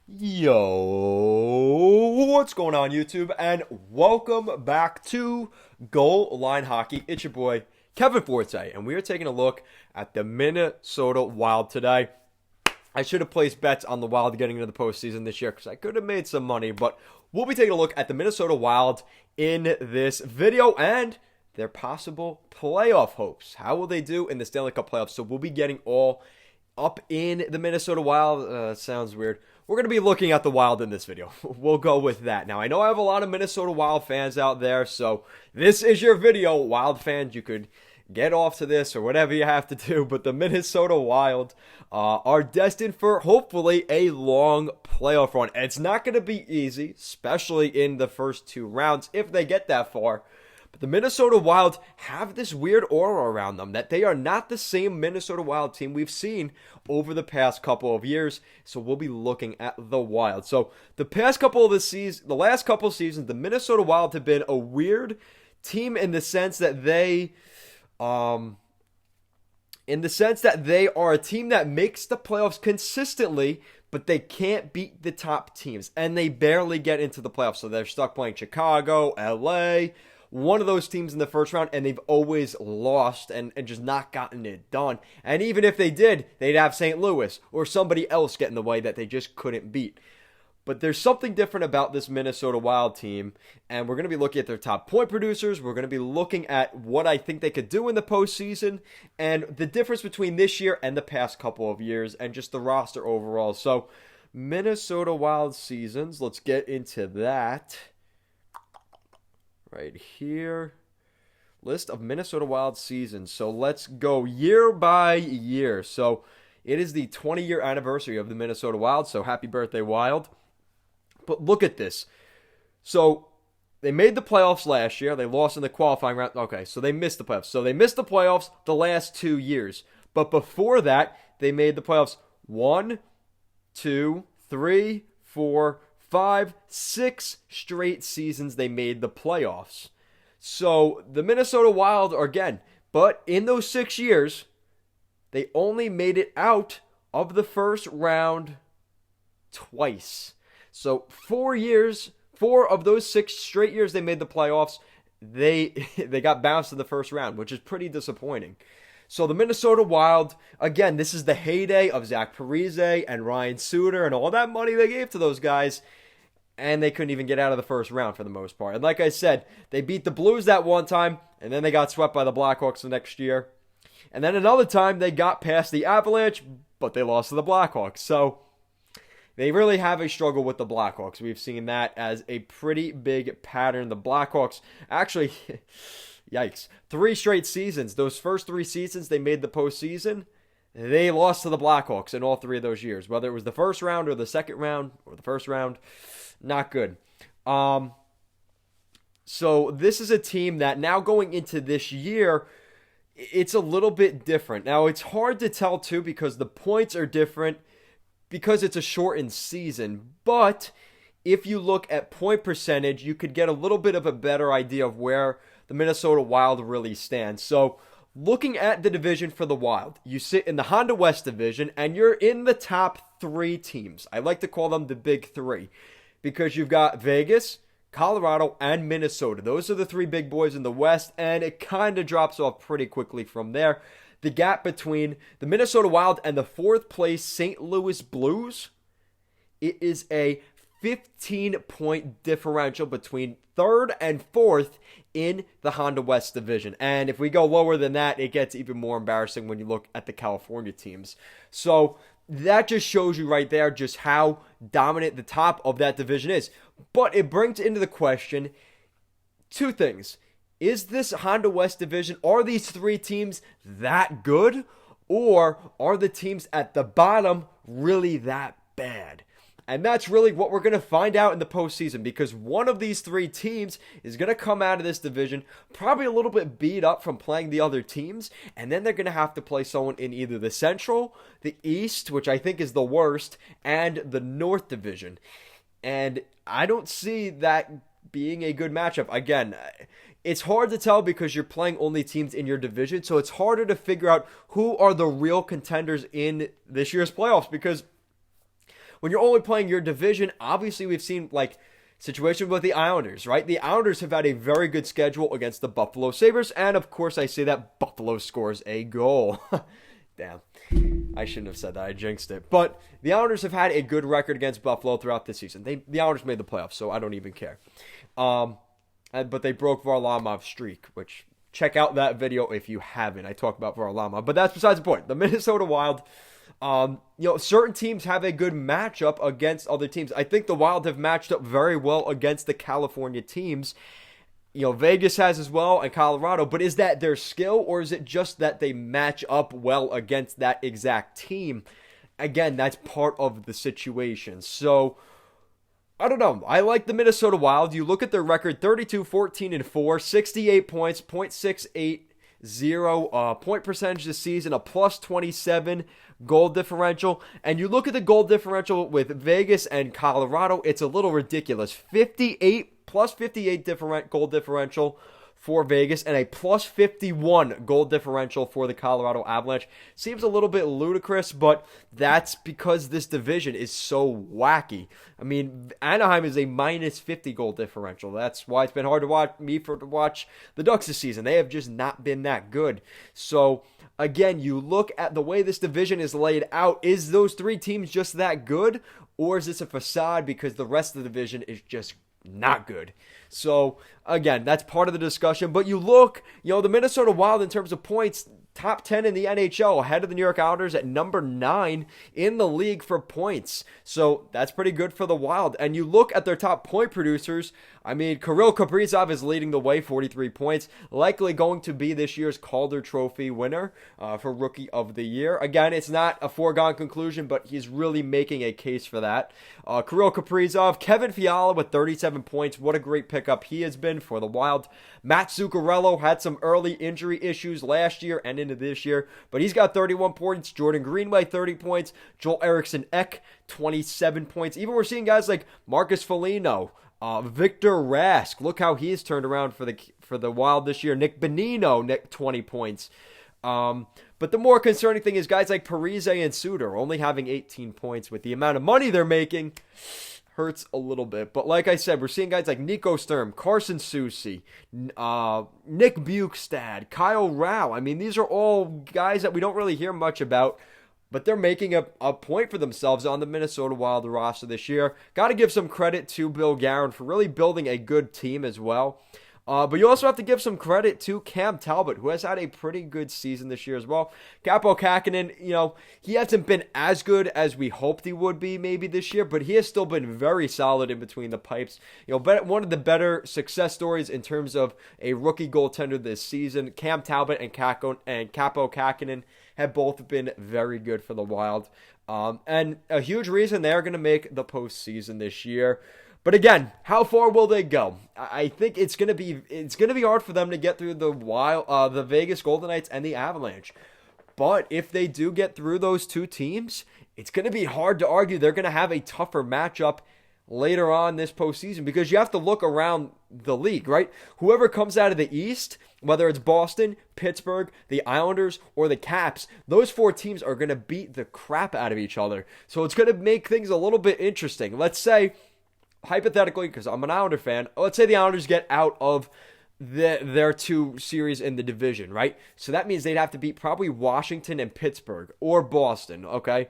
Yo, what's going on, YouTube? And welcome back to Goal Line Hockey. It's your boy, Kevin Forte, and we are taking a look at the Minnesota Wild today. I should have placed bets on the Wild getting into the postseason this year because I could have made some money, but we'll be taking a look at the Minnesota Wild in this video and their possible playoff hopes. How will they do in the Stanley Cup playoffs? So we'll be getting all up in the Minnesota Wild. Sounds weird. We're going to be looking at the Wild in this video. We'll go with that. Now, I know I have a lot of Minnesota Wild fans out there, so this is your video. Wild fans, you could get off to this or whatever you have to do, but the Minnesota Wild are destined for, hopefully, a long playoff run. And it's not going to be easy, especially in the first two rounds, if they get that far. But the Minnesota Wild have this weird aura around them that they are not the same Minnesota Wild team we've seen over the past couple of years. So we'll be looking at the Wild. So the last couple of seasons, the Minnesota Wild have been a weird team in the sense that they are a team that makes the playoffs consistently, but they can't beat the top teams and they barely get into the playoffs. So they're stuck playing Chicago, LA, one of those teams in the first round, and they've always lost and just not gotten it done. And even if they did, they'd have St. Louis or somebody else get in the way that they just couldn't beat. But there's something different about this Minnesota Wild team, and we're going to be looking at their top point producers. We're going to be looking at what I think they could do in the postseason and the difference between this year and the past couple of years and just the roster overall. So, Minnesota Wild seasons, let's get into that. Right here, list of Minnesota Wild seasons. So let's go year by year. So it is the 20-year anniversary of the Minnesota Wild. So happy birthday, Wild. But look at this. So they made the playoffs last year. They lost in the qualifying round. Okay, so they missed the playoffs. So they missed the playoffs the last 2 years. But before that, they made the playoffs 1, 2, 3, 4, 5, 6 straight seasons they made the playoffs. So the Minnesota Wild are again, but in those 6 years, they only made it out of the first round twice. So 4 of those 6 straight years they made the playoffs, they got bounced in the first round, which is pretty disappointing. So the Minnesota Wild, again, this is the heyday of Zach Parise and Ryan Suter and all that money they gave to those guys. And they couldn't even get out of the first round for the most part. And like I said, they beat the Blues that one time, and then they got swept by the Blackhawks the next year. And then another time, they got past the Avalanche, but they lost to the Blackhawks. So they really have a struggle with the Blackhawks. We've seen that as a pretty big pattern. The Blackhawks, actually, yikes, 3 straight seasons. Those first 3 seasons they made the postseason, they lost to the Blackhawks in all 3 of those years. Whether it was the first round or the second round or the first round, not good. So this is a team that now going into this year, it's a little bit different. Now, it's hard to tell, too, because the points are different because it's a shortened season. But if you look at point percentage, you could get a little bit of a better idea of where the Minnesota Wild really stands. So looking at the division for the Wild, you sit in the Honda West division, and you're in the top 3 teams. I like to call them the big 3. Because you've got Vegas, Colorado, and Minnesota. Those are the 3 big boys in the West, and it kind of drops off pretty quickly from there. The gap between the Minnesota Wild and the 4th place St. Louis Blues, it is a 15-point differential between 3rd and 4th in the Honda West division. And if we go lower than that, it gets even more embarrassing when you look at the California teams. So that just shows you right there just how dominant the top of that division is. But it brings into the question 2 things. Is this Honda West division, are these 3 teams that good? Or are the teams at the bottom really that bad? And that's really what we're going to find out in the postseason, because one of these 3 teams is going to come out of this division probably a little bit beat up from playing the other teams, and then they're going to have to play someone in either the Central, the East, which I think is the worst, and the North division. And I don't see that being a good matchup. Again, it's hard to tell because you're playing only teams in your division, so it's harder to figure out who are the real contenders in this year's playoffs, because when you're only playing your division, obviously we've seen like situation with the Islanders, right? The Islanders have had a very good schedule against the Buffalo Sabres, and of course I say that Buffalo scores a goal. Damn, I shouldn't have said that. I jinxed it. But the Islanders have had a good record against Buffalo throughout the season. The Islanders made the playoffs, so I don't even care. But they broke Varlamov's streak, which check out that video if you haven't. I talk about Varlamov, but that's besides the point. The Minnesota Wild, certain teams have a good matchup against other teams. I think the Wild have matched up very well against the California teams. Vegas has as well, and Colorado, but is that their skill, or is it just that they match up well against that exact team? Again, that's part of the situation. So, I don't know. I like the Minnesota Wild. You look at their record, 32-14-4, 68 points, .680 point percentage this season, a plus 27 goal differential. And you look at the goal differential with Vegas and Colorado, it's a little ridiculous. 58 different goal differential for Vegas and a plus 51 goal differential for the Colorado Avalanche. Seems a little bit ludicrous, but that's because this division is so wacky. I mean, Anaheim is a minus 50 goal differential. That's why it's been hard to watch the Ducks this season. They have just not been that good. So, again, you look at the way this division is laid out. Is those three teams just that good? Or is this a facade because the rest of the division is just not good? So, again, that's part of the discussion. But you look, the Minnesota Wild in terms of points, top 10 in the NHL, ahead of the New York Islanders at number 9 in the league for points. So, that's pretty good for the Wild. And you look at their top point producers, I mean, Kirill Kaprizov is leading the way, 43 points, likely going to be this year's Calder Trophy winner for Rookie of the Year. Again, it's not a foregone conclusion, but he's really making a case for that. Kirill Kaprizov, Kevin Fiala with 37 points. What a great pickup he has been for the Wild. Matt Zuccarello had some early injury issues last year and into this year, but he's got 31 points. Jordan Greenway, 30 points. Joel Eriksson Ek, 27 points. Even we're seeing guys like Marcus Foligno, Victor Rask. Look how he's turned around for the Wild this year. Nick Bonino, 20 points. But the more concerning thing is guys like Parise and Suter only having 18 points. With the amount of money they're making, hurts a little bit. But like I said, we're seeing guys like Nico Sturm, Carson Soucy, Nick Bukestad, Kyle Rao. I mean, these are all guys that we don't really hear much about, but they're making a point for themselves on the Minnesota Wild roster this year. Got to give some credit to Bill Guerin for really building a good team as well. But you also have to give some credit to Cam Talbot, who has had a pretty good season this year as well. Kaapo Kähkönen, he hasn't been as good as we hoped he would be maybe this year, but he has still been very solid in between the pipes. One of the better success stories in terms of a rookie goaltender this season. Cam Talbot and Kaapo Kähkönen have both been very good for the Wild. And a huge reason they are going to make the postseason this year. But again, how far will they go? I think it's gonna be hard for them to get through the Vegas Golden Knights and the Avalanche. But if they do get through those two teams, it's gonna be hard to argue they're gonna have a tougher matchup later on this postseason, because you have to look around the league, right? Whoever comes out of the East, whether it's Boston, Pittsburgh, the Islanders, or the Caps, those four teams are gonna beat the crap out of each other. So it's gonna make things a little bit interesting. Let's say, hypothetically, because I'm an Islander fan, let's say the Islanders get out of their two series in the division, right? So that means they'd have to beat probably Washington and Pittsburgh or Boston, okay?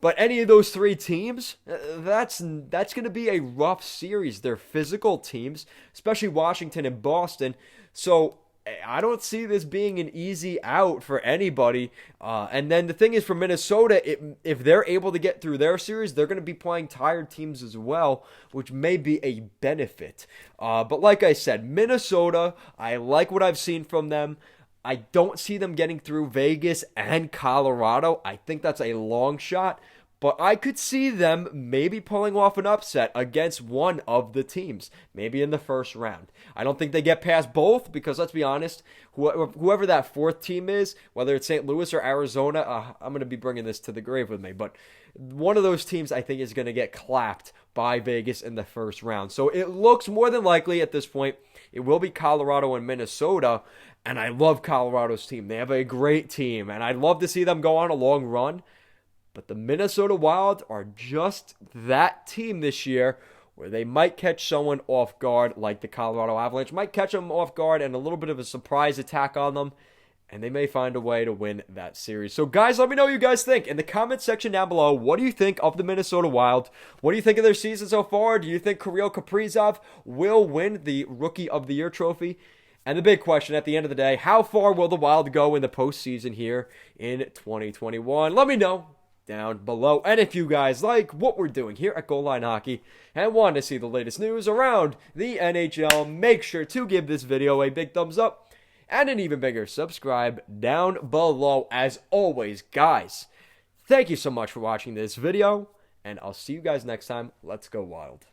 But any of those three teams, that's going to be a rough series. They're physical teams, especially Washington and Boston. So I don't see this being an easy out for anybody. And then the thing is, for Minnesota, if they're able to get through their series, they're going to be playing tired teams as well, which may be a benefit. But like I said, Minnesota, I like what I've seen from them. I don't see them getting through Vegas and Colorado. I think that's a long shot. But I could see them maybe pulling off an upset against one of the teams, maybe in the first round. I don't think they get past both because, let's be honest, whoever that fourth team is, whether it's St. Louis or Arizona, I'm going to be bringing this to the grave with me, but one of those teams I think is going to get clapped by Vegas in the first round. So it looks more than likely at this point it will be Colorado and Minnesota, and I love Colorado's team. They have a great team, and I'd love to see them go on a long run. But the Minnesota Wild are just that team this year where they might catch someone off guard like the Colorado Avalanche, might catch them off guard and a little bit of a surprise attack on them, and they may find a way to win that series. So guys, let me know what you guys think in the comment section down below. What do you think of the Minnesota Wild? What do you think of their season so far? Do you think Kirill Kaprizov will win the Rookie of the Year trophy? And the big question at the end of the day, how far will the Wild go in the postseason here in 2021? Let me know down below. And if you guys like what we're doing here at Goal Line Hockey and want to see the latest news around the NHL, make sure to give this video a big thumbs up and an even bigger subscribe down below. As always, guys, thank you so much for watching this video, and I'll see you guys next time. Let's go Wild.